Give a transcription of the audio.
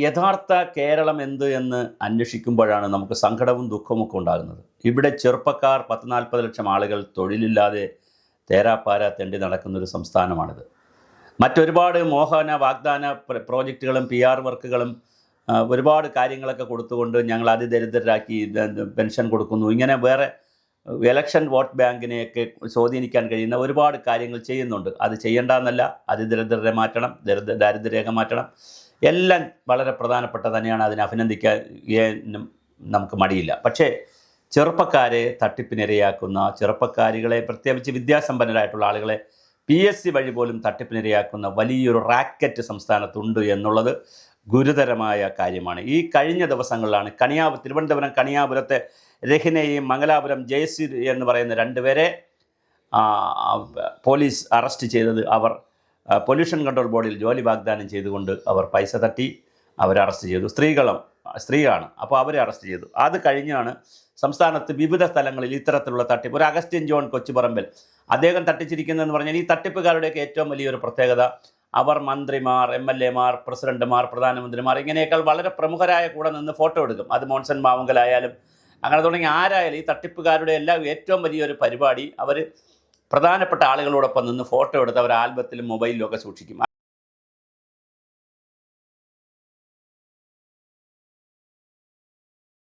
യഥാർത്ഥ കേരളം എന്ത് എന്ന് അന്വേഷിക്കുമ്പോഴാണ് നമുക്ക് സങ്കടവും ദുഃഖവും ഒക്കെ ഉണ്ടാകുന്നത്. ഇവിടെ ചെറുപ്പക്കാർ 40 ലക്ഷം ആളുകൾ തൊഴിലില്ലാതെ തേരാപ്പാര തെണ്ടി നടക്കുന്നൊരു സംസ്ഥാനമാണിത്. മറ്റൊരുപാട് മോഹന വാഗ്ദാന പ്രോജക്റ്റുകളും PR വർക്കുകളും ഒരുപാട് കാര്യങ്ങളൊക്കെ കൊടുത്തുകൊണ്ട് ഞങ്ങൾ അതിദരിദ്രരാക്കി പെൻഷൻ കൊടുക്കുന്നു, ഇങ്ങനെ വേറെ ഇലക്ഷൻ വോട്ട് ബാങ്കിനെയൊക്കെ സ്വാധീനിക്കാൻ കഴിയുന്ന ഒരുപാട് കാര്യങ്ങൾ ചെയ്യുന്നുണ്ട്. അത് ചെയ്യേണ്ടെന്നല്ല, അതിദരിദ്രരെ മാറ്റണം, ദാരിദ്ര്യരേഖ മാറ്റണം, എല്ലാം വളരെ പ്രധാനപ്പെട്ട തന്നെയാണ്. അതിനെ അഭിനന്ദിക്കാൻ നമുക്ക് മടിയില്ല. പക്ഷേ ചെറുപ്പക്കാരെ തട്ടിപ്പിനിരയാക്കുന്ന ചെറുപ്പക്കാരികളെ, പ്രത്യേകിച്ച് വിദ്യാസമ്പന്നരായിട്ടുള്ള ആളുകളെ PSC വഴി പോലും തട്ടിപ്പിനിരയാക്കുന്ന വലിയൊരു റാക്കറ്റ് സംസ്ഥാനത്തുണ്ട് എന്നുള്ളത് ഗുരുതരമായ കാര്യമാണ്. ഈ കഴിഞ്ഞ ദിവസങ്ങളിലാണ് തിരുവനന്തപുരം കണിയാപുരത്തെ രഹിനെയും മംഗലാപുരം ജയശ്രീ എന്ന് പറയുന്ന 2 പേരെ പോലീസ് അറസ്റ്റ് ചെയ്തത്. അവർ പൊല്യൂഷൻ കൺട്രോൾ ബോർഡിൽ ജോലി വാഗ്ദാനം ചെയ്തുകൊണ്ട് അവർ പൈസ തട്ടി അവരെ അറസ്റ്റ് ചെയ്തു. സ്ത്രീയാണ്, അപ്പോൾ അവരെ അറസ്റ്റ് ചെയ്തു. അത് കഴിഞ്ഞാണ് സംസ്ഥാനത്ത് വിവിധ സ്ഥലങ്ങളിൽ ഇത്തരത്തിലുള്ള തട്ടിപ്പ്. ഒരു അഗസ്റ്റിൻ ജോൺ കൊച്ചുപറമ്പിൽ അദ്ദേഹം തട്ടിച്ചിരിക്കുന്നതെന്ന് പറഞ്ഞാൽ, ഈ തട്ടിപ്പുകാരുടെയൊക്കെ ഏറ്റവും വലിയൊരു പ്രത്യേകത, അവർ മന്ത്രിമാർ, MLA മാർ, പ്രസിഡന്റുമാർ, പ്രധാനമന്ത്രിമാർ, ഇങ്ങനെയൊക്കെ വളരെ പ്രമുഖരായ കൂടെ നിന്ന് ഫോട്ടോ എടുക്കും. അത് മോൺസൺ മാവുങ്കലായാലും അങ്ങനെ തുടങ്ങി ആരായാലും ഈ തട്ടിപ്പുകാരുടെ എല്ലാം ഏറ്റവും വലിയൊരു പരിപാടി, അവർ പ്രധാനപ്പെട്ട ആളുകളോടൊപ്പം നിന്ന് ഫോട്ടോ എടുത്ത് അവർ ആൽബത്തിലും മൊബൈലിലും ഒക്കെ സൂക്ഷിക്കും.